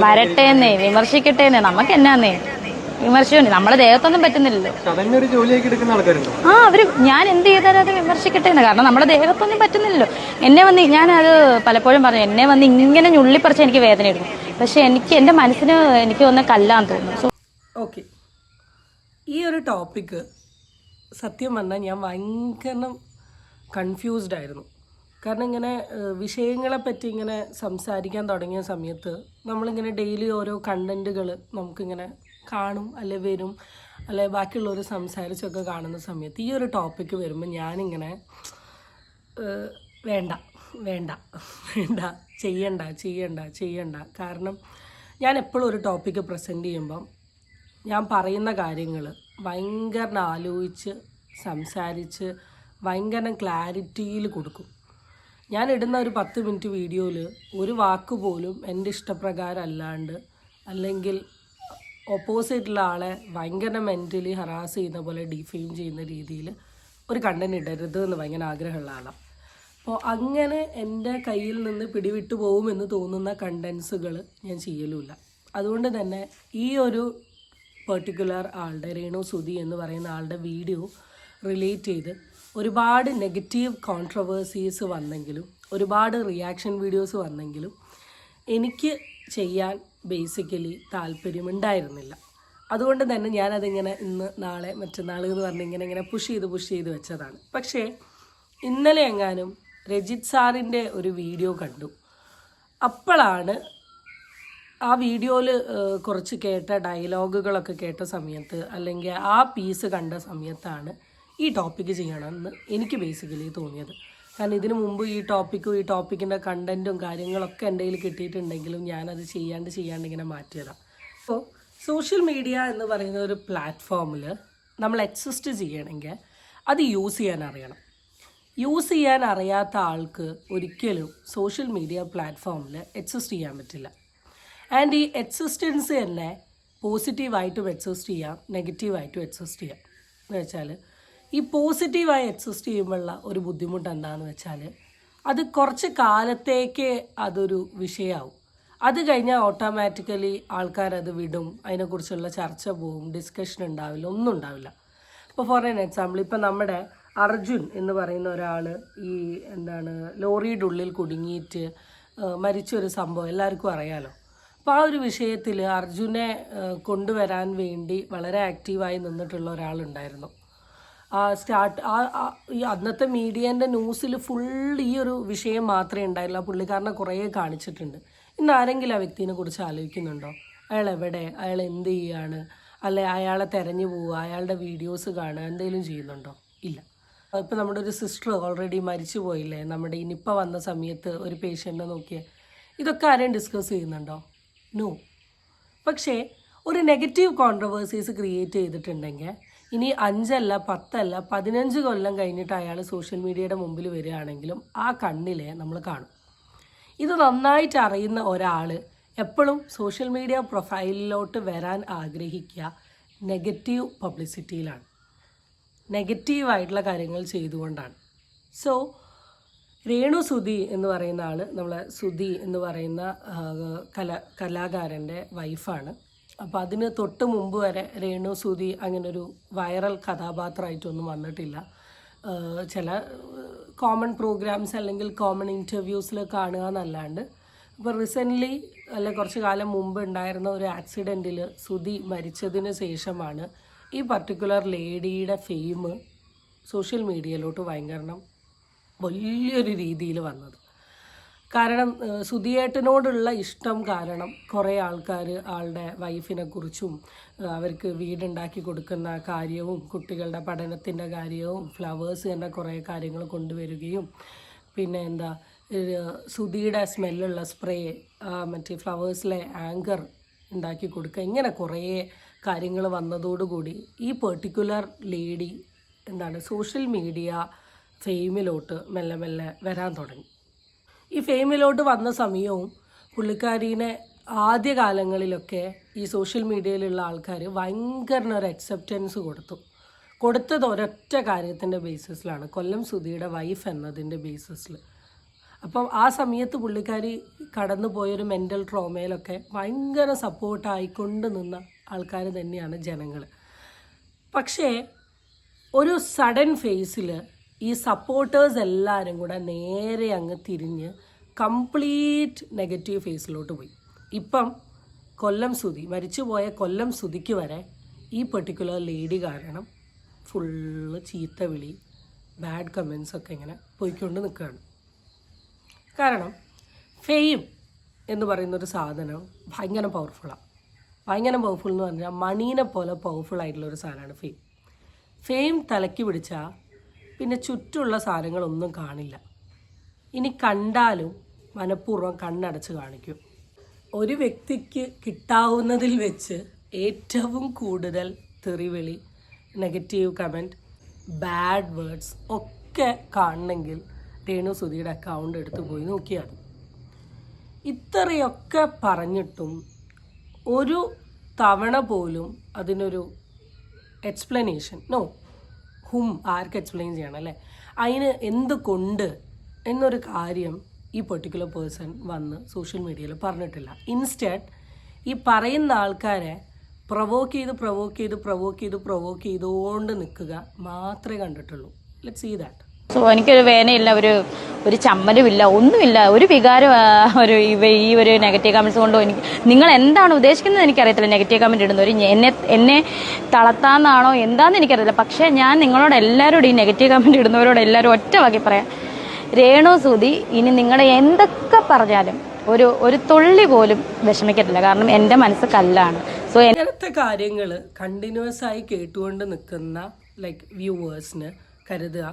വരട്ടേന്നേ, വിമർശിക്കട്ടേന്നേ, നമുക്ക് എന്നാന്നേ വിമർശനം. നമ്മളെ ദേഹത്തൊന്നും പറ്റുന്നില്ലല്ലോ. ഞാൻ എന്ത് ചെയ്താലും അത് വിമർശിക്കട്ടേന്ന്. കാരണം നമ്മുടെ ദേഹത്തൊന്നും പറ്റുന്നില്ലല്ലോ. എന്നെ വന്ന് ഞാനത് പലപ്പോഴും പറഞ്ഞു, എന്നെ വന്ന് ഇങ്ങനെ ഞുള്ളിപ്പറിച്ച് എനിക്ക് വേദന എടുക്കും. പക്ഷെ എൻ്റെ മനസ്സിന് എനിക്ക് ഒന്ന് കല്ലാന്ന് തോന്നുന്നു. ഓക്കെ, ഈ ഒരു ടോപ്പിക്ക് സത്യം പറഞ്ഞാൽ ഞാൻ ഭയങ്കര കൺഫ്യൂസ്ഡ് ആയിരുന്നു. കാരണം ഇങ്ങനെ വിഷയങ്ങളെപ്പറ്റി ഇങ്ങനെ സംസാരിക്കാൻ തുടങ്ങിയ സമയത്ത് നമ്മളിങ്ങനെ ഡെയിലി ഓരോ കണ്ടൻറ്റുകൾ നമുക്കിങ്ങനെ കാണും, അല്ലെ വരും, അല്ലെ ബാക്കിയുള്ളവർ സംസാരിച്ചൊക്കെ കാണുന്ന സമയത്ത് ഈ ഒരു ടോപ്പിക്ക് വരുമ്പോൾ ഞാനിങ്ങനെ വേണ്ട വേണ്ട വേണ്ട ചെയ്യണ്ട. കാരണം ഞാൻ എപ്പോഴും ഒരു ടോപ്പിക്ക് പ്രസൻറ്റ് ചെയ്യുമ്പം ഞാൻ പറയുന്ന കാര്യങ്ങൾ ഭയങ്കര ആലോചിച്ച് സംസാരിച്ച് ഭയങ്കര ക്ലാരിറ്റിയിൽ കൊടുക്കും. ഞാൻ ഇടുന്ന ഒരു 10 മിനിറ്റ് വീഡിയോയിൽ ഒരു വാക്ക് പോലും എൻ്റെ ഇഷ്ടപ്രകാരം അല്ലാണ്ട്, അല്ലെങ്കിൽ ഓപ്പോസിറ്റുള്ള ആളെ ഭയങ്കര മെൻ്റലി ഹറാസ് ചെയ്യുന്ന പോലെ ഡിഫെയിം ചെയ്യുന്ന രീതിയിൽ ഒരു കണ്ടൻറ് ഇടരുത് എന്ന് ഭയങ്കര ആഗ്രഹമുള്ള ആളാണ്. അപ്പോൾ അങ്ങനെ എൻ്റെ കയ്യിൽ നിന്ന് പിടിവിട്ടു പോകുമെന്ന് തോന്നുന്ന കണ്ടൻസുകൾ ഞാൻ ചെയ്യലുമില്ല. അതുകൊണ്ട് തന്നെ ഈ ഒരു പെർട്ടിക്കുലർ ആളുടെ, രേണു സുധി എന്ന് പറയുന്ന ആളുടെ വീഡിയോ റിലേറ്റ് ചെയ്ത് ഒരുപാട് നെഗറ്റീവ് കോൺട്രവേഴ്സീസ് വന്നെങ്കിലും, ഒരുപാട് റിയാക്ഷൻ വീഡിയോസ് വന്നെങ്കിലും എനിക്ക് ചെയ്യാൻ ബേസിക്കലി താല്പര്യമുണ്ടായിരുന്നില്ല. അതുകൊണ്ട് തന്നെ ഞാനതിങ്ങനെ ഇന്ന് നാളെ മറ്റന്നാൾ എന്ന് പറഞ്ഞ് ഇങ്ങനെ പുഷ് ചെയ്ത് വെച്ചതാണ്. പക്ഷേ ഇന്നലെ എങ്ങാനും രജിത് സാറിൻ്റെ ഒരു വീഡിയോ കണ്ടു. അപ്പോഴാണ് ആ വീഡിയോയിൽ കുറച്ച് കേട്ട ഡയലോഗുകളൊക്കെ കേട്ട സമയത്ത്, അല്ലെങ്കിൽ ആ പീസ് കണ്ട സമയത്താണ് ഈ ടോപ്പിക്ക് ചെയ്യണമെന്ന് എനിക്ക് ബേസിക്കലി തോന്നിയത്. കാരണം ഇതിനു മുമ്പ് ഈ ടോപ്പിക്കിൻ്റെ കണ്ടൻറ്റും കാര്യങ്ങളൊക്കെ എൻ്റെ കയ്യിൽ കിട്ടിയിട്ടുണ്ടെങ്കിലും ഞാനത് ചെയ്യാണ്ട് ഇങ്ങനെ മാറ്റിയതാണ്. അപ്പോൾ സോഷ്യൽ മീഡിയ എന്ന് പറയുന്ന ഒരു പ്ലാറ്റ്ഫോമിൽ നമ്മൾ എക്സിസ്റ്റ് ചെയ്യണമെങ്കിൽ അത് യൂസ് ചെയ്യാൻ അറിയണം. യൂസ് ചെയ്യാൻ അറിയാത്ത ആൾക്ക് ഒരിക്കലും സോഷ്യൽ മീഡിയ പ്ലാറ്റ്ഫോമിൽ എക്സിസ്റ്റ് ചെയ്യാൻ പറ്റില്ല. ആൻഡ് ഈ എക്സിസ്റ്റൻസ് തന്നെ പോസിറ്റീവായിട്ടും എക്സിസ്റ്റ് ചെയ്യാം, നെഗറ്റീവായിട്ടും എക്സിസ്റ്റ് ചെയ്യാം. എന്ന് വെച്ചാൽ ഈ പോസിറ്റീവായി എക്സിസ്റ്റ് ചെയ്യുമ്പോഴുള്ള ഒരു ബുദ്ധിമുട്ട് എന്താണെന്ന് വെച്ചാൽ അത് കുറച്ച് കാലത്തേക്ക് അതൊരു വിഷയമാവും. അത് കഴിഞ്ഞാൽ ഓട്ടോമാറ്റിക്കലി ആൾക്കാരത് വിടും, അതിനെക്കുറിച്ചുള്ള ചർച്ച പോവും, ഡിസ്കഷൻ ഉണ്ടാവില്ല, ഒന്നും ഉണ്ടാവില്ല. ഇപ്പോൾ ഫോർ ആൻ എക്സാമ്പിൾ, ഇപ്പം നമ്മുടെ അർജുൻ എന്ന് പറയുന്ന ഒരാൾ ഈ ലോറിയുടെ ഉള്ളിൽ കുടുങ്ങിയിട്ട് മരിച്ചൊരു സംഭവം എല്ലാവർക്കും അറിയാലോ. അപ്പോൾ ആ ഒരു വിഷയത്തിൽ അർജുനെ കൊണ്ടുവരാൻ വേണ്ടി വളരെ ആക്റ്റീവായി നിന്നിട്ടുള്ള ഒരാളുണ്ടായിരുന്നു. ഈ അന്നത്തെ മീഡിയേൻ്റെ ന്യൂസിൽ ഫുൾ ഈ ഒരു വിഷയം മാത്രമേ ഉണ്ടായില്ല. പുള്ളിക്കാരനെ കുറേ കാണിച്ചിട്ടുണ്ട്. ഇന്ന് ആരെങ്കിലും ആ വ്യക്തിനെ കുറിച്ച് ആലോചിക്കുന്നുണ്ടോ? അയാൾ എവിടെ, അയാൾ എന്ത് ചെയ്യാണ്, അല്ലെ അയാളെ തെരഞ്ഞു പോവുക, അയാളുടെ വീഡിയോസ് കാണുക, എന്തെങ്കിലും ചെയ്യുന്നുണ്ടോ? ഇല്ല. ഇപ്പം നമ്മുടെ ഒരു സിസ്റ്റർ ഓൾറെഡി മരിച്ചു പോയില്ലേ, നമ്മുടെ ഈ നിപ്പ വന്ന സമയത്ത് ഒരു പേഷ്യൻറ്റിനെ നോക്കിയേ. ഇതൊക്കെ ആരെയും ഡിസ്കസ് ചെയ്യുന്നുണ്ടോ? നോ. പക്ഷേ ഒരു നെഗറ്റീവ് കോൺട്രവേഴ്സീസ് ക്രിയേറ്റ് ചെയ്തിട്ടുണ്ടെങ്കിൽ ഇനി 5 അല്ല 10 അല്ല 15 കൊല്ലം കഴിഞ്ഞിട്ട് അയാൾ സോഷ്യൽ മീഡിയയുടെ മുമ്പിൽ വരികയാണെങ്കിലും ആ കണ്ണിലെ നമ്മൾ കാണും. ഇത് നന്നായിട്ട് അറിയുന്ന ഒരാൾ എപ്പോഴും സോഷ്യൽ മീഡിയ പ്രൊഫൈലിലോട്ട് വരാൻ ആഗ്രഹിക്കുക നെഗറ്റീവ് പബ്ലിസിറ്റിയിലാണ്, നെഗറ്റീവായിട്ടുള്ള കാര്യങ്ങൾ ചെയ്തുകൊണ്ടാണ്. സോ രേണു സുധി എന്ന് പറയുന്ന ആൾ, നമ്മളെ സുധി എന്ന് പറയുന്ന കലാകാരൻ്റെ വൈഫാണ്. അപ്പോൾ അതിന് തൊട്ട് മുമ്പ് വരെ രേണു സുധി അങ്ങനൊരു വൈറൽ കഥാപാത്രമായിട്ടൊന്നും വന്നിട്ടില്ല. ചില കോമൺ പ്രോഗ്രാംസ് അല്ലെങ്കിൽ കോമൺ ഇൻ്റർവ്യൂസിൽ കാണുക എന്നല്ലാണ്ട്. ഇപ്പോൾ റീസെൻ്റ്ലി കുറച്ച് കാലം മുമ്പ് ഉണ്ടായിരുന്ന ഒരു ആക്സിഡൻറ്റിൽ സുധി മരിച്ചതിന് ശേഷമാണ് ഈ പർട്ടിക്കുലർ ലേഡിയുടെ ഫെയിം സോഷ്യൽ മീഡിയയിലോട്ട് ഭയങ്കര വലിയൊരു രീതിയിൽ വന്നത്. കാരണം സുധിയേട്ടനോടുള്ള ഇഷ്ടം കാരണം കുറേ ആൾക്കാർ ആളുടെ വൈഫിനെ കുറിച്ചും അവർക്ക് വീടുണ്ടാക്കി കൊടുക്കുന്ന കാര്യവും കുട്ടികളുടെ പഠനത്തിൻ്റെ കാര്യവും ഫ്ലവേഴ്സ് എന്ന കുറേ കാര്യങ്ങൾ കൊണ്ടുവരികയും, പിന്നെ സുധിയുടെ സ്മെല്ലുള്ള സ്പ്രേ മറ്റേ ഫ്ലവേഴ്സിലെ ആങ്കർ ഉണ്ടാക്കി കൊടുക്കുക, ഇങ്ങനെ കുറേ കാര്യങ്ങൾ വന്നതോടുകൂടി ഈ പെർട്ടിക്കുലർ ലേഡി സോഷ്യൽ മീഡിയ ഫെയിമിലോട്ട് മെല്ലെ മെല്ലെ വരാൻ തുടങ്ങി. ഈ ഫെയിമിലോട്ട് വന്ന സമയവും പുള്ളിക്കാരീനെ ആദ്യകാലങ്ങളിലൊക്കെ ഈ സോഷ്യൽ മീഡിയയിലുള്ള ആൾക്കാർ ഭയങ്കര ഒരു അക്സെപ്റ്റൻസ് കൊടുത്തത് ഒരൊറ്റ കാര്യത്തിൻ്റെ ബേസിസിലാണ്, കൊല്ലം സുധിയുടെ വൈഫ് എന്നതിൻ്റെ ബേസിസിൽ. അപ്പം ആ സമയത്ത് പുള്ളിക്കാരി കടന്നു പോയൊരു മെൻ്റൽ ട്രോമയിലൊക്കെ ഭയങ്കര സപ്പോർട്ടായിക്കൊണ്ട് നിന്ന ആൾക്കാർ തന്നെയാണ് ജനങ്ങൾ. പക്ഷേ ഒരു സഡൻ ഫേസിൽ ഈ സപ്പോർട്ടേഴ്സ് എല്ലാവരും കൂടെ നേരെ അങ്ങ് തിരിഞ്ഞ് കംപ്ലീറ്റ് നെഗറ്റീവ് ഫേസിലോട്ട് പോയി. ഇപ്പം കൊല്ലം സുധി, മരിച്ചുപോയ കൊല്ലം സുധിക്ക് വരെ ഈ പെർട്ടിക്കുലർ ലേഡി കാരണം ഫുള്ള് ചീത്ത വിളി, ബാഡ് കമൻസ് ഒക്കെ ഇങ്ങനെ പോയിക്കൊണ്ട് നിൽക്കുകയാണ്. കാരണം ഫെയിം എന്ന് പറയുന്നൊരു സാധനം ഭയങ്കര പവർഫുള്ളാണ്. ഭയങ്കര പവർഫുൾ എന്ന് പറഞ്ഞാൽ മണീനെ പോലെ പവർഫുൾ ആയിട്ടുള്ളൊരു സാധനമാണ് ഫെയിം. ഫെയിം തലയ്ക്ക് പിടിച്ചാൽ പിന്നെ ചുറ്റുമുള്ള സാധനങ്ങളൊന്നും കാണില്ല. ഇനി കണ്ടാലും മനഃപൂർവ്വം കണ്ണടച്ച് കാണിക്കും. ഒരു വ്യക്തിക്ക് കിട്ടാവുന്നതിൽ വെച്ച് ഏറ്റവും കൂടുതൽ തെറിവിളി, നെഗറ്റീവ് കമൻറ്റ്, ബാഡ് വേർഡ്സ് ഒക്കെ കാണണമെങ്കിൽ രേണു സുധിയുടെ അക്കൗണ്ട് എടുത്ത് പോയി നോക്കിയാൽ മതി. ഇത്രയൊക്കെ പറഞ്ഞിട്ടും ഒരു തവണ പോലും അതിനൊരു എക്സ്പ്ലനേഷൻ ആർക്ക് എക്സ്പ്ലെയിൻ ചെയ്യണം അല്ലേ, അതിന് എന്തുകൊണ്ട് എന്നൊരു കാര്യം ഈ പെർട്ടിക്കുലർ പേഴ്സൺ വന്ന് സോഷ്യൽ മീഡിയയിൽ പറഞ്ഞിട്ടില്ല. ഇൻസ്റ്റെഡ് ഈ പറയുന്ന ആൾക്കാരെ പ്രൊവോക്ക് ചെയ്തുകൊണ്ട് നിൽക്കുക മാത്രമേ കണ്ടിട്ടുള്ളൂ. Let's see that. സോ എനിക്കൊരു വേനയില്ല, ഒരു ചമ്മലുമില്ല, ഒന്നുമില്ല, ഒരു വികാരം ഈ ഒരു നെഗറ്റീവ് കമന്റ്സ് കൊണ്ടോ എനിക്ക് നിങ്ങൾ എന്താണ് ഉദ്ദേശിക്കുന്നത് എനിക്കറിയത്തില്ല. നെഗറ്റീവ് കമന്റ് ഇടുന്നവർ എന്നെ തളർത്താന്നാണോ എന്താണെന്ന് എനിക്കറിയില്ല. പക്ഷേ ഞാൻ നിങ്ങളോട് എല്ലാവരോടും, ഈ നെഗറ്റീവ് കമന്റ് ഇടുന്നവരോട് എല്ലാവരും ഒറ്റ വാക്കി പറയാം, രേണു സുധി ഇനി നിങ്ങളെ എന്തൊക്കെ പറഞ്ഞാലും ഒരു തുള്ളി പോലും വിഷമിക്കത്തില്ല. കാരണം എൻ്റെ മനസ്സ് കല്ലാണ്. സോ ഇങ്ങനത്തെ കാര്യങ്ങൾ കണ്ടിന്യൂസ് ആയി കേട്ടുകൊണ്ട് നിൽക്കുന്ന വ്യൂവേഴ്സിന് കരുതുക,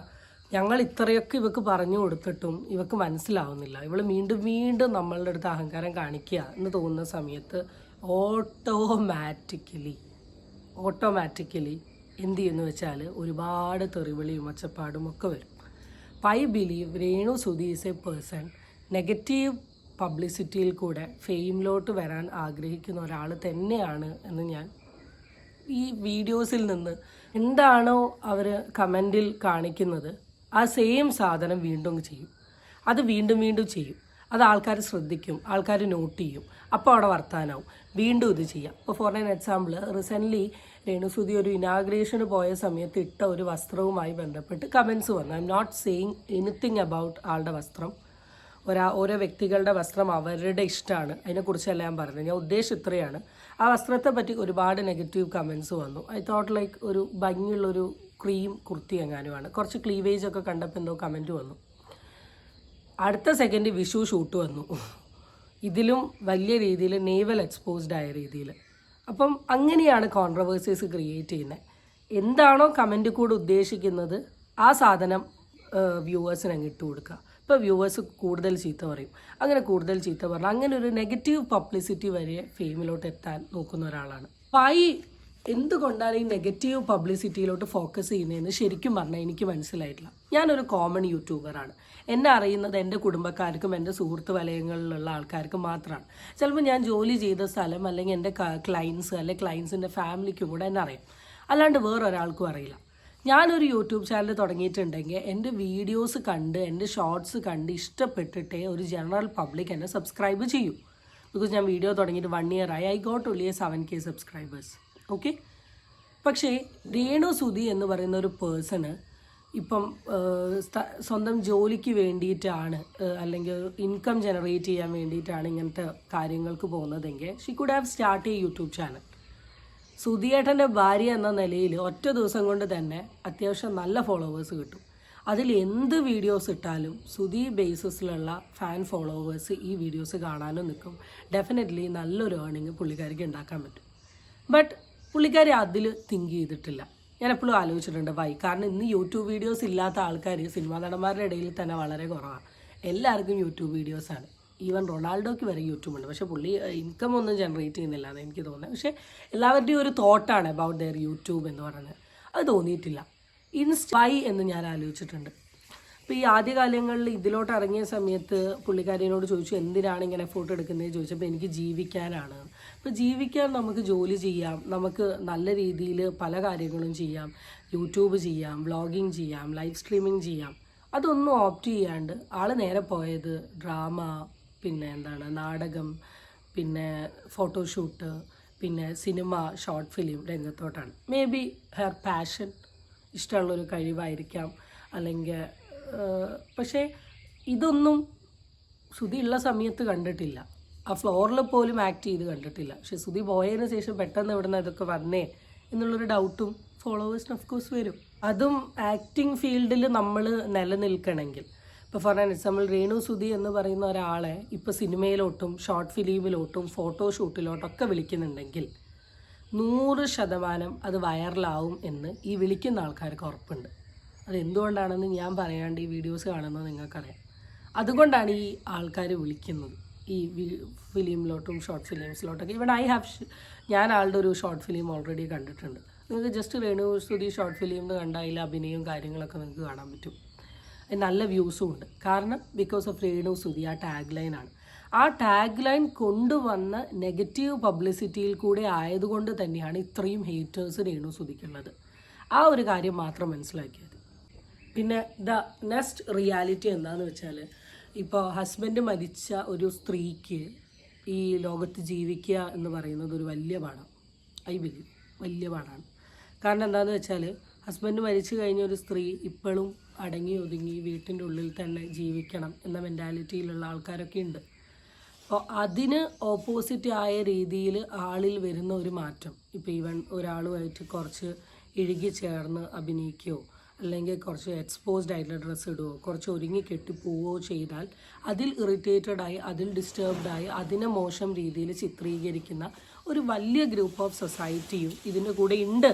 ഞങ്ങൾ ഇത്രയൊക്കെ ഇവക്ക് പറഞ്ഞു കൊടുത്തിട്ടും ഇവക്ക് മനസ്സിലാവുന്നില്ല, ഇവള് വീണ്ടും വീണ്ടും നമ്മളുടെ അടുത്ത് അഹങ്കാരം കാണിക്കുക എന്ന് തോന്നുന്ന സമയത്ത് ഓട്ടോമാറ്റിക്കലി എന്ത് ചെയ്യുന്നു വെച്ചാൽ ഒരുപാട് തെറിവിളിയും ഒച്ചപ്പാടും ഒക്കെ വരും. I believe Renu Sudhi is a person negative പബ്ലിസിറ്റിയിൽ കൂടെ ഫെയിമിലോട്ട് വരാൻ ആഗ്രഹിക്കുന്ന ഒരാൾ തന്നെയാണ് എന്ന് ഞാൻ ഈ വീഡിയോസിൽ നിന്ന് എന്താണോ അവർ കമൻറ്റിൽ കാണിക്കുന്നത് ആ സെയിം സാധനം വീണ്ടും ചെയ്യും. അത് വീണ്ടും ചെയ്യും. അത് ആൾക്കാർ ശ്രദ്ധിക്കും, ആൾക്കാർ നോട്ട് ചെയ്യും. അപ്പോൾ അവിടെ വർത്താനാവും, വീണ്ടും ഇത് ചെയ്യാം. ഇപ്പോൾ for an example, recently Renu Sudhi ഒരു ഇനാഗ്രേഷന് പോയ സമയത്ത് ഇട്ട ഒരു വസ്ത്രവുമായി ബന്ധപ്പെട്ട് കമൻസ് വന്നു. I'm not saying anything about ആളുടെ വസ്ത്രം. ഓരോ വ്യക്തികളുടെ വസ്ത്രം അവരുടെ ഇഷ്ടമാണ്, അതിനെക്കുറിച്ചല്ല ഞാൻ പറഞ്ഞത്. ഞാൻ ഉദ്ദേശം ഇത്രയാണ്, ആ വസ്ത്രത്തെ പറ്റി ഒരുപാട് നെഗറ്റീവ് കമൻസ് വന്നു. ഐ തോട്ട് ഒരു ഭംഗിയുള്ളൊരു ക്രീം കുർത്തി എങ്ങാനുമാണ്, കുറച്ച് ക്ലീവേജ് ഒക്കെ കണ്ടപ്പോൾ എന്തോ കമൻറ്റ് വന്നു. അടുത്ത സെക്കൻഡ് വിഷു ഷൂട്ട് വന്നു, ഇതിലും വലിയ രീതിയിൽ നേവൽ എക്സ്പോസ്ഡ് ആയ രീതിയിൽ. അപ്പം അങ്ങനെയാണ് കോൺട്രവേഴ്സീസ് ക്രിയേറ്റ് ചെയ്യുന്നത്. എന്താണോ കമൻറ്റ് കൂടെ ഉദ്ദേശിക്കുന്നത് ആ സാധനം വ്യൂവേഴ്സിന് അങ്ങ് ഇട്ട് കൊടുക്കുക. ഇപ്പോൾ വ്യൂവേഴ്സ് കൂടുതൽ ചീത്ത പറയും, അങ്ങനെ കൂടുതൽ ചീത്ത പറഞ്ഞാൽ അങ്ങനെ ഒരു നെഗറ്റീവ് പബ്ലിസിറ്റി വരെ ഫെയിമിലോട്ട് എത്താൻ നോക്കുന്ന ഒരാളാണ്. എന്തുകൊണ്ടാണ് ഈ നെഗറ്റീവ് പബ്ലിസിറ്റിയിലോട്ട് ഫോക്കസ് ചെയ്യുന്നതെന്ന് ശരിക്കും പറഞ്ഞാൽ എനിക്ക് മനസ്സിലായിട്ടില്ല. ഞാനൊരു കോമൺ യൂട്യൂബറാണ്. എന്നെ അറിയുന്നത് എൻ്റെ കുടുംബക്കാർക്കും എൻ്റെ സുഹൃത്ത് വലയങ്ങളിലുള്ള ആൾക്കാർക്കും മാത്രമാണ്. ചിലപ്പോൾ ഞാൻ ജോലി ചെയ്ത സ്ഥലം അല്ലെങ്കിൽ എൻ്റെ ക്ലയൻസ് അല്ലെങ്കിൽ ക്ലയൻസിൻ്റെ ഫാമിലിക്കും കൂടെ എന്നെ അറിയാം, അല്ലാണ്ട് വേറൊരാൾക്കും അറിയില്ല. ഞാനൊരു യൂട്യൂബ് ചാനൽ തുടങ്ങിയിട്ടുണ്ടെങ്കിൽ എൻ്റെ വീഡിയോസ് കണ്ട് എൻ്റെ ഷോർട്സ് കണ്ട് ഇഷ്ടപ്പെട്ടിട്ടേ ഒരു ജനറൽ പബ്ലിക് എന്നെ സബ്സ്ക്രൈബ് ചെയ്യൂ. ബിക്കോസ് ഞാൻ വീഡിയോ തുടങ്ങിയിട്ട് 1 year ആയി. I got only 7K subscribers. Okay. പക്ഷേ രേണു സുധി എന്ന് പറയുന്ന ഒരു പേഴ്സണ് ഇപ്പം സ്വന്തം ജോലിക്ക് വേണ്ടിയിട്ടാണ് അല്ലെങ്കിൽ ഇൻകം ജനറേറ്റ് ചെയ്യാൻ വേണ്ടിയിട്ടാണ് ഇങ്ങനത്തെ കാര്യങ്ങൾക്ക് പോകുന്നതെങ്കിൽ she could have start a YouTube channel. സുധിയേട്ടൻ്റെ ഭാര്യ എന്ന നിലയിൽ ഒറ്റ ദിവസം കൊണ്ട് തന്നെ അത്യാവശ്യം നല്ല ഫോളോവേഴ്സ് കിട്ടും. അതിൽ എന്ത് വീഡിയോസ് ഇട്ടാലും സുധി ബേസിസിലുള്ള ഫാൻ ഫോളോവേഴ്സ് ഈ വീഡിയോസ് കാണാനും നിൽക്കും. ഡെഫിനറ്റ്ലി നല്ലൊരു ഏർണിങ് പുള്ളിക്കാരിക്ക് ഉണ്ടാക്കാൻ പറ്റും. ബട്ട് പുള്ളിക്കാരി അതിൽ തിങ്ക് ചെയ്തിട്ടില്ല. ഞാൻ എപ്പോഴും ആലോചിച്ചിട്ടുണ്ട് വൈ. കാരണം ഇന്ന് യൂട്യൂബ് വീഡിയോസ് ഇല്ലാത്ത ആൾക്കാർ സിനിമാ നടന്മാരുടെ ഇടയിൽ തന്നെ വളരെ കുറവാണ്. എല്ലാവർക്കും യൂട്യൂബ് വീഡിയോസാണ്. ഈവൻ റൊണാൾഡോയ്ക്ക് വരെ യൂട്യൂബ് ഉണ്ട്. പക്ഷേ പുള്ളി ഇൻകം ഒന്നും ജനറേറ്റ് ചെയ്യുന്നില്ല എന്ന് എനിക്ക് തോന്നുന്നത്. പക്ഷേ എല്ലാവരുടെയും ഒരു തോട്ടാണ് അബൌട്ട് ദെയർ യൂട്യൂബ് എന്ന് പറയുന്നത്. അത് തോന്നിയിട്ടില്ല. വൈ എന്ന് ഞാൻ ആലോചിച്ചിട്ടുണ്ട്. അപ്പോൾ ഈ ആദ്യകാലങ്ങളിൽ ഇതിലോട്ട് ഇറങ്ങിയ സമയത്ത് പുള്ളിക്കാരിനോട് ചോദിച്ചു എന്തിനാണ് ഇങ്ങനെ ഫോട്ടോ എടുക്കുന്നതെന്ന് ചോദിച്ചപ്പോൾ എനിക്ക് ജീവിക്കാനാണ്. അപ്പോൾ ജീവിക്കാൻ നമുക്ക് ജോലി ചെയ്യാം, നമുക്ക് നല്ല രീതിയിൽ പല കാര്യങ്ങളും ചെയ്യാം, യൂട്യൂബ് ചെയ്യാം, വ്ളോഗിങ് ചെയ്യാം, ലൈവ് സ്ട്രീമിങ് ചെയ്യാം, അതൊന്നും ഓപ്റ്റ് ചെയ്യാണ്ട് ആൾ നേരെ പോയത് ഡ്രാമ, പിന്നെ എന്താണ് നാടകം, പിന്നെ ഫോട്ടോഷൂട്ട്, പിന്നെ സിനിമ, ഷോർട്ട് ഫിലിം രംഗത്തോട്ടാണ്. മേ ബി ഹെർ പാഷൻ, ഇഷ്ടമുള്ളൊരു കഴിവായിരിക്കാം. അല്ലെങ്കിൽ പക്ഷേ ഇതൊന്നും ശ്രുതി ഉള്ള സമയത്ത് കണ്ടിട്ടില്ല. ആ ഫ്ലോറിൽ പോലും ആക്ട് ചെയ്ത് കണ്ടിട്ടില്ല. പക്ഷെ ശ്രുതി പോയതിന് ശേഷം പെട്ടെന്ന് ഇവിടുന്ന് ഇതൊക്കെ വന്നേ എന്നുള്ളൊരു ഡൗട്ടും ഫോളോവേഴ്സിന് ഓഫ് കോഴ്സ് വരും. അതും ആക്ടിങ് ഫീൽഡിൽ നമ്മൾ നിലനിൽക്കണമെങ്കിൽ, ഇപ്പോൾ ഫോർ എക്സാമ്പിൾ രേണു സുധി എന്ന് പറയുന്ന ഒരാളെ ഇപ്പോൾ സിനിമയിലോട്ടും ഷോർട്ട് ഫിലിമിലോട്ടും ഫോട്ടോഷൂട്ടിലോട്ടൊക്കെ വിളിക്കുന്നുണ്ടെങ്കിൽ 100% അത് വൈറലാവും എന്ന് ഈ വിളിക്കുന്ന ആൾക്കാർക്ക് ഉറപ്പുണ്ട്. അതെന്തുകൊണ്ടാണെന്ന് ഞാൻ പറയാണ്ട് ഈ വീഡിയോസ് കാണുന്നത് നിങ്ങൾക്കറിയാം. അതുകൊണ്ടാണ് ഈ ആൾക്കാർ വിളിക്കുന്നത് ഈ ഫിലിമിലോട്ടും ഷോർട്ട് ഫിലിംസിലോട്ടൊക്കെ. ഇവിടെ ഞാൻ ആളുടെ ഒരു ഷോർട്ട് ഫിലിം ഓൾറെഡി കണ്ടിട്ടുണ്ട്. നിങ്ങൾക്ക് just Renu Sudhi short film എന്ന് കണ്ടാൽ അതിൽ അഭിനയവും കാര്യങ്ങളൊക്കെ നിങ്ങൾക്ക് കാണാൻ പറ്റും. നല്ല വ്യൂസും ഉണ്ട്. കാരണം ബിക്കോസ് ഓഫ് രേണു സുധി ആ ടാഗ് ലൈനാണ്. ആ ടാഗ് ലൈൻ കൊണ്ടുവന്ന നെഗറ്റീവ് പബ്ലിസിറ്റിയിൽ കൂടെ ആയതുകൊണ്ട് തന്നെയാണ് ഇത്രയും ഹേറ്റേഴ്സ് രേണു സുധിക്കുള്ളത്. ആ ഒരു കാര്യം മാത്രം മനസ്സിലാക്കിയത്. പിന്നെ നെക്സ്റ്റ് റിയാലിറ്റി എന്താണെന്ന് വെച്ചാൽ, ഇപ്പോൾ ഹസ്ബൻഡ് മരിച്ച ഒരു സ്ത്രീക്ക് ഈ ലോകത്ത് ജീവിക്കുക എന്ന് പറയുന്നത് ഒരു വലിയ പാടാണ്. ഐ ബിലീവ് വലിയ പാടാണ്. കാരണം എന്താണെന്ന് വെച്ചാൽ, ഹസ്ബൻഡ് മരിച്ചു കഴിഞ്ഞ ഒരു സ്ത്രീ ഇപ്പോഴും അടങ്ങി ഒതുങ്ങി വീട്ടിൻ്റെ ഉള്ളിൽ തന്നെ ജീവിക്കണം എന്ന മെൻറ്റാലിറ്റിയിലുള്ള ആൾക്കാരൊക്കെ ഉണ്ട്. അപ്പോൾ അതിന് ഓപ്പോസിറ്റ് ആയ രീതിയിൽ ആളിൽ വരുന്ന ഒരു മാറ്റം, ഇപ്പോൾ ഈവൻ ഒരാളുമായിട്ട് കുറച്ച് ഇഴുകി ചേർന്ന് അഭിനയിക്കുകയോ അല്ലെങ്കിൽ കുറച്ച് എക്സ്പോസ്ഡ് ആയിട്ടുള്ള ഡ്രസ്സ് ഇടുകയോ കുറച്ച് ഒരുങ്ങി കെട്ടിപ്പോവുകയോ ചെയ്താൽ അതിൽ ഇറിറ്റേറ്റഡായി, അതിൽ ഡിസ്റ്റർബ്ഡായി, അതിനെ മോശം രീതിയിൽ ചിത്രീകരിക്കുന്ന ഒരു വലിയ ഗ്രൂപ്പ് ഓഫ് സൊസൈറ്റിയും ഇതിൻ്റെ കൂടെ ഉണ്ട്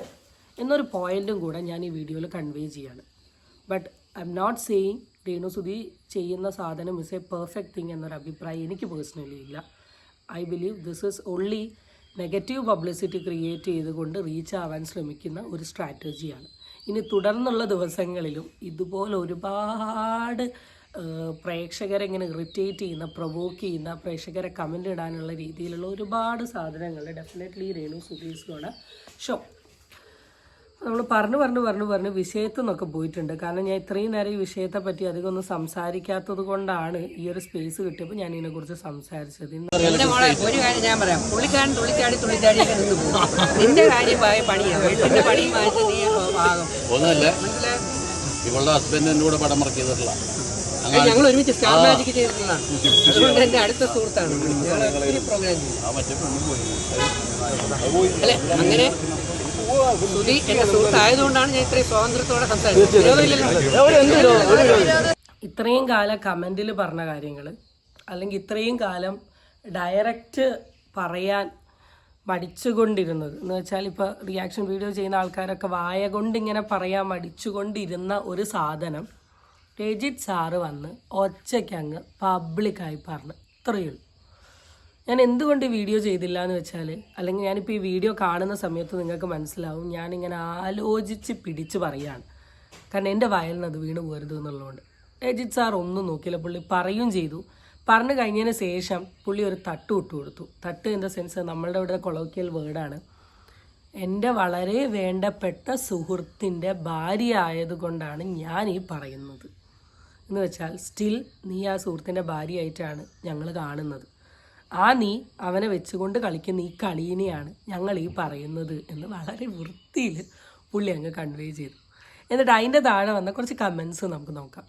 എന്നൊരു പോയിൻറ്റും കൂടെ ഞാൻ ഈ വീഡിയോയിൽ കൺവേ ചെയ്യാണ്. But I'm not saying Renu Sudhi ചെയ്യുന്ന സാധനം ഇസ് എ പെർഫെക്റ്റ് തിങ് എന്നൊരു അഭിപ്രായം എനിക്ക് പേഴ്സണലി ഇല്ല. I believe this is only negative publicity create ചെയ്തുകൊണ്ട് റീച്ച് ആവാൻ ശ്രമിക്കുന്ന ഒരു സ്ട്രാറ്റജിയാണ്. ഇനി തുടർന്നുള്ള ദിവസങ്ങളിലും ഇതുപോലെ ഒരുപാട് പ്രേക്ഷകരെ ഇങ്ങനെ ഇറിറ്റേറ്റ് ചെയ്യുന്ന, പ്രൊവോക്ക് ചെയ്യുന്ന, പ്രേക്ഷകരെ കമൻ്റ് ഇടാനുള്ള രീതിയിലുള്ള ഒരുപാട് സാധനങ്ങൾ ഡെഫിനറ്റ്ലി രേണു സുധീസിനോട് ഷോ. നമ്മൾ പറഞ്ഞു വിഷയത്തിൽ നിന്നൊക്കെ പോയിട്ടുണ്ട്. കാരണം ഞാൻ ഇത്രയും നേരം ഈ വിഷയത്തെ പറ്റി അധികം ഒന്നും സംസാരിക്കാത്തത് കൊണ്ടാണ് ഈ ഒരു സ്പേസ് കിട്ടിയപ്പോൾ ഞാൻ ഇതിനെക്കുറിച്ച് സംസാരിച്ചത്. ഒരു കാര്യം ഞാൻ പറയാം, പുള്ളിക്കാരൻ തുള്ളിച്ചാടിയൊക്കെ നിന്ന് പോകും. നിന്റെ കാര്യമായ പണിയാണ്, വീട്ടിന്റെ പണിയും വായിച്ച് നീ ആകും. ഒന്നുമല്ല, ഇവളുടെ ഹസ്ബൻഡ് എൻ്റെ കൂടെ പടം വർക്ക് ചെയ്തിട്ടുള്ള, ഞങ്ങൾ ഒരുമിച്ച് സ്റ്റാർ മാജിക് ചെയ്തിട്ടുള്ളതാണ്. അതുകൊണ്ട് എന്റെ അടുത്ത സുഹൃത്താണ്. പ്രോഗ്രാം അല്ലെ, അങ്ങനെ സുധി എന്റെ സുഹൃത്തായതുകൊണ്ടാണ് ഞാൻ ഇത്രയും സ്വാതന്ത്ര്യത്തോടെ സംസാരിച്ചത്. ഇത്രയും കാലം കമൻറ്റിൽ പറഞ്ഞ കാര്യങ്ങൾ, അല്ലെങ്കിൽ ഇത്രയും കാലം ഡയറക്റ്റ് പറയാൻ മടിച്ചുകൊണ്ടിരുന്നത് എന്ന് വെച്ചാൽ, ഇപ്പോൾ റിയാക്ഷൻ വീഡിയോ ചെയ്യുന്ന ആൾക്കാരൊക്കെ വായ കൊണ്ടിങ്ങനെ പറയാൻ മടിച്ചുകൊണ്ടിരുന്ന ഒരു സാധനം രജിത് സാറ് വന്ന് ഒച്ചയ്ക്കങ്ങ് പബ്ലിക്കായി പറഞ്ഞു. ഇത്രയേ ഉള്ളൂ. ഞാൻ എന്തുകൊണ്ട് വീഡിയോ ചെയ്തില്ല എന്ന് വെച്ചാൽ, അല്ലെങ്കിൽ ഞാനിപ്പോൾ ഈ വീഡിയോ കാണുന്ന സമയത്ത് നിങ്ങൾക്ക് മനസ്സിലാവും ഞാനിങ്ങനെ ആലോചിച്ച് പിടിച്ച് പറയുകയാണ്. കാരണം എൻ്റെ വായിൽ നിന്ന് അത് വീണ് പോരുത് എന്നുള്ളതുകൊണ്ട്. രജിത് സാർ ഒന്നും നോക്കിയില്ല, പുള്ളി പറയുകയും ചെയ്തു. പറഞ്ഞു കഴിഞ്ഞതിന് ശേഷം പുള്ളി ഒരു തട്ട് ഇട്ട് കൊടുത്തു. തട്ട് ഇൻ ദ സെൻസ് നമ്മളുടെ ഇവിടെ കൊളോക്കിയൽ വേർഡാണ്. എൻ്റെ വളരെ വേണ്ടപ്പെട്ട സുഹൃത്തിൻ്റെ ഭാര്യ ആയതുകൊണ്ടാണ് ഞാൻ ഈ പറയുന്നത് എന്ന് വെച്ചാൽ, സ്റ്റിൽ നീ ആ സുഹൃത്തിൻ്റെ ഭാര്യയായിട്ടാണ് ഞങ്ങൾ കാണുന്നത്. നീ അവനെ വെച്ചുകൊണ്ട് കളിക്കുന്ന ഈ കളീനെയാണ് ഞങ്ങൾ ഈ പറയുന്നത് എന്ന് വളരെ വൃത്തിയിൽ പുള്ളി അങ്ങ് കൺവേ ചെയ്തു. എന്നിട്ട് അതിൻ്റെ താഴെ വന്ന കുറച്ച് കമൻസ് നമുക്ക് നോക്കാം.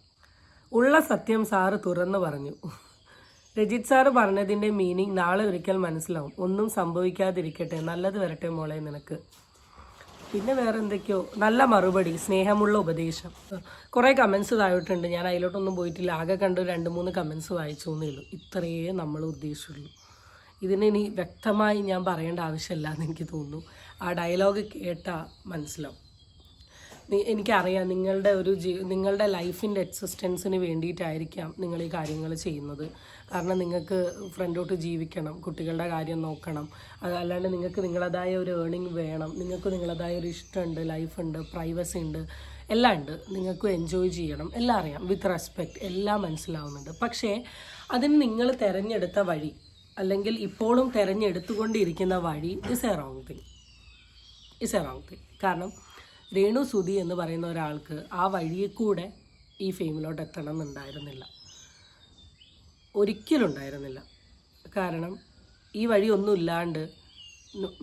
ഉള്ള സത്യം സാറ് തുറന്നു പറഞ്ഞു. രജിത് സാറ് പറഞ്ഞതിൻ്റെ മീനിങ് നാളെ ഒരിക്കൽ മനസ്സിലാവും. ഒന്നും സംഭവിക്കാതിരിക്കട്ടെ, നല്ലത് വരട്ടെ മോളെ നിനക്ക്. പിന്നെ വേറെ എന്തൊക്കെയോ നല്ല മറുപടി, സ്നേഹമുള്ള ഉപദേശം. കുറേ കമൻസ് താഴോട്ടുണ്ട്. ഞാൻ അതിലോട്ടൊന്നും പോയിട്ടില്ല. ആകെ കണ്ടു 2-3 കമൻസ് വായിച്ചു എന്നേ ഉള്ളൂ. ഇത്രയേ നമ്മൾ ഉദ്ദേശിച്ചുള്ളൂ. ഇതിനി വ്യക്തമായി ഞാൻ പറയേണ്ട ആവശ്യമില്ല എന്ന് എനിക്ക് തോന്നുന്നു. ആ ഡയലോഗ് കേട്ടാൽ മനസ്സിലാവും. എനിക്കറിയാം നിങ്ങളുടെ ലൈഫിൻ്റെ എക്സിസ്റ്റൻസിന് വേണ്ടിയിട്ടായിരിക്കാം നിങ്ങൾ ഈ കാര്യങ്ങൾ ചെയ്യുന്നത്. കാരണം നിങ്ങൾക്ക് ഫ്രണ്ടോട്ട് ജീവിക്കണം, കുട്ടികളുടെ കാര്യം നോക്കണം. അതല്ലാണ്ട് നിങ്ങൾക്ക് നിങ്ങളതായ ഒരു ഏർണിംഗ് വേണം, നിങ്ങൾക്ക് നിങ്ങളതായ ഒരു ഇഷ്ടമുണ്ട്, ലൈഫുണ്ട്, പ്രൈവസി ഉണ്ട്, എല്ലാം ഉണ്ട്. നിങ്ങൾക്ക് എൻജോയ് ചെയ്യണം, എല്ലാം അറിയാം, വിത്ത് റെസ്പെക്റ്റ്, എല്ലാം മനസ്സിലാവുന്നുണ്ട്. പക്ഷേ അതിന് നിങ്ങൾ തിരഞ്ഞെടുത്ത വഴി, അല്ലെങ്കിൽ ഇപ്പോഴും തിരഞ്ഞെടുത്തുകൊണ്ടിരിക്കുന്ന വഴി ഇസ് എ റോങ് തിങ്. കാരണം രേണു സുധി എന്ന് പറയുന്ന ഒരാൾക്ക് ആ വഴിയിൽ കൂടെ ഈ ഫെയിമിലോട്ട് എത്തണം എന്നുണ്ടായിരുന്നില്ല, ഒരിക്കലും ഉണ്ടായിരുന്നില്ല. കാരണം ഈ വഴിയൊന്നും ഇല്ലാണ്ട്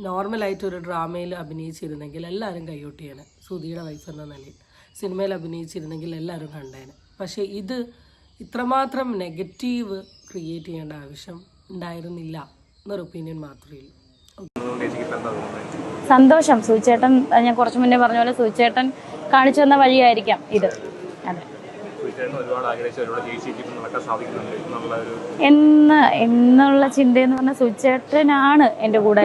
നോർമലായിട്ടൊരു ഡ്രാമയിൽ അഭിനയിച്ചിരുന്നെങ്കിൽ എല്ലാവരും കൈയൊട്ടിയേനെ, സുധിയുടെ വൈഫ് എന്ന നിലയിൽ സിനിമയിൽ അഭിനയിച്ചിരുന്നെങ്കിൽ എല്ലാവരും കണ്ടേനെ. പക്ഷേ ഇത് ഇത്രമാത്രം നെഗറ്റീവ് ക്രിയേറ്റ് ചെയ്യേണ്ട ആവശ്യം ഉണ്ടായിരുന്നില്ല എന്നൊരു ഒപ്പീനിയൻ മാത്രമേ ഉള്ളൂ. സന്തോഷം. സൂചേട്ടൻ, ഞാൻ കുറച്ച് മുന്നേ പറഞ്ഞ പോലെ സൂചേട്ടൻ കാണിച്ചു തന്ന വഴിയായിരിക്കാം ഇത്. അതെ, എന്നുള്ള ചിന്തയെന്ന് പറഞ്ഞാൽ സൂചേട്ടനാണ് എൻ്റെ കൂടെ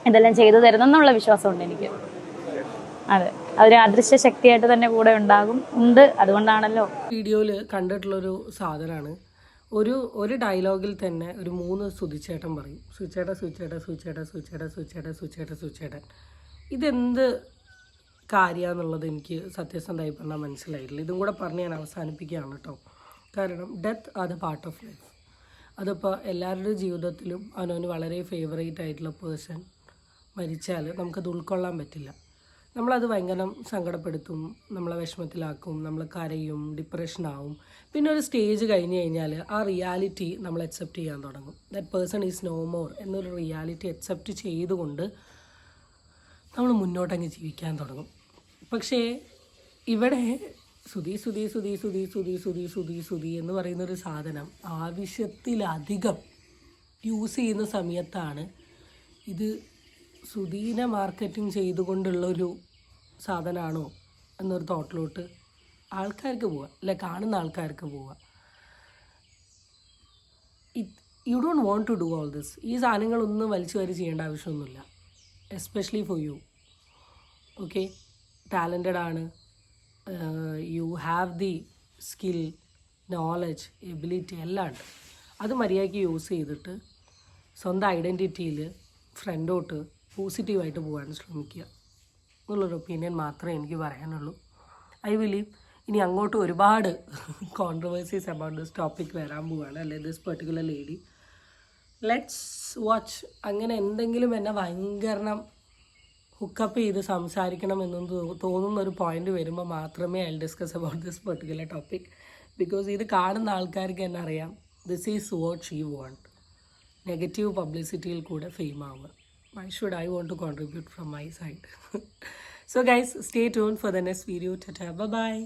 ഇതെല്ലാം ചെയ്തു തരുന്നെന്നുള്ള വിശ്വാസമുണ്ട് എനിക്ക്. അതെ, അതൊരു അദൃശ്യ ശക്തിയായിട്ട് തന്നെ കൂടെ ഉണ്ട്. അതുകൊണ്ടാണല്ലോ വീഡിയോയിൽ കണ്ടിട്ടുള്ളൊരു സാധനമാണ്. ഒരു ഡയലോഗിൽ തന്നെ ഒരു 3 സുധിച്ചേട്ടൻ പറയും. സുചേട്ടൻ. ഇതെന്ത് കാര്യമാണെന്നുള്ളത് എനിക്ക് സത്യസന്ധമായി പറഞ്ഞാൽ മനസ്സിലായിട്ടില്ല. ഇതും കൂടെ പറഞ്ഞ് ഞാൻ അവസാനിപ്പിക്കുകയാണ് കേട്ടോ. കാരണം death are the part of life. അതിപ്പോൾ എല്ലാവരുടെ ജീവിതത്തിലും അവനവന് വളരെ ഫേവറേറ്റ് ആയിട്ടുള്ള പേഴ്സൺ മരിച്ചാൽ നമുക്കത് ഉൾക്കൊള്ളാൻ പറ്റില്ല. നമ്മളത് ഭയങ്കര സങ്കടപ്പെടുത്തും, നമ്മളെ വിഷമത്തിലാക്കും, നമ്മൾ കരയും, ഡിപ്രഷനാവും. പിന്നെ ഒരു സ്റ്റേജ് കഴിഞ്ഞ് കഴിഞ്ഞാൽ ആ റിയാലിറ്റി നമ്മൾ അക്സെപ്റ്റ് ചെയ്യാൻ തുടങ്ങും. That person is no more എന്നൊരു റിയാലിറ്റി അക്സെപ്റ്റ് ചെയ്തുകൊണ്ട് നമ്മൾ മുന്നോട്ടങ്ങ് ജീവിക്കാൻ തുടങ്ങും. പക്ഷേ ഇവിടെ സുധി എന്ന് പറയുന്നൊരു സാധനം ആവശ്യത്തിലധികം യൂസ് ചെയ്യുന്ന സമയത്താണ് ഇത് സുധീനെ മാർക്കറ്റിംഗ് ചെയ്തുകൊണ്ടുള്ളൊരു സാധനമാണോ എന്നൊരു തോട്ടിലോട്ട് ആൾക്കാർക്ക് പോവുക, അല്ലെ കാണുന്ന ആൾക്കാർക്ക് പോവുക. You don't want to do all this. ഈ സാധനങ്ങളൊന്നും വലിച്ചു വാരി ചെയ്യേണ്ട ആവശ്യമൊന്നുമില്ല, especially for you. Okay, talented ആണ്, you have the skill, knowledge, ability എല്ലാം ഉണ്ട്. അത് മര്യാദയ്ക്ക് യൂസ് ചെയ്തിട്ട് സ്വന്തം ഐഡൻറ്റിറ്റിയിൽ ഫ്രണ്ടോട്ട് പോസിറ്റീവായിട്ട് പോകാൻ ശ്രമിക്കുക എന്നുള്ളൊരു ഒപ്പീനിയൻ മാത്രമേ എനിക്ക് പറയാനുള്ളൂ. ഐ ബിലീവ് ഇനി അങ്ങോട്ട് ഒരുപാട് കോൺട്രവേഴ്സീസ് അബൌട്ട് ദിസ് ടോപ്പിക് വരാൻ പോവുകയാണ്, അല്ലെ this particular lady. Let's watch. അങ്ങനെ എന്തെങ്കിലും എന്നെ ഭയങ്കര ഹുക്കപ്പ് ചെയ്ത് സംസാരിക്കണമെന്ന് തോന്നുന്ന ഒരു പോയിന്റ് വരുമ്പോൾ മാത്രമേ I discuss about this particular topic. Because ഇത് കാണുന്ന ആൾക്കാർക്ക് തന്നെ അറിയാം, this is what she want. Negative പബ്ലിസിറ്റിയിൽ കൂടെ ഫെയിം ആവുക. Why should I want to contribute from my side? So guys, stay tuned for the next video. Tata, bye bye.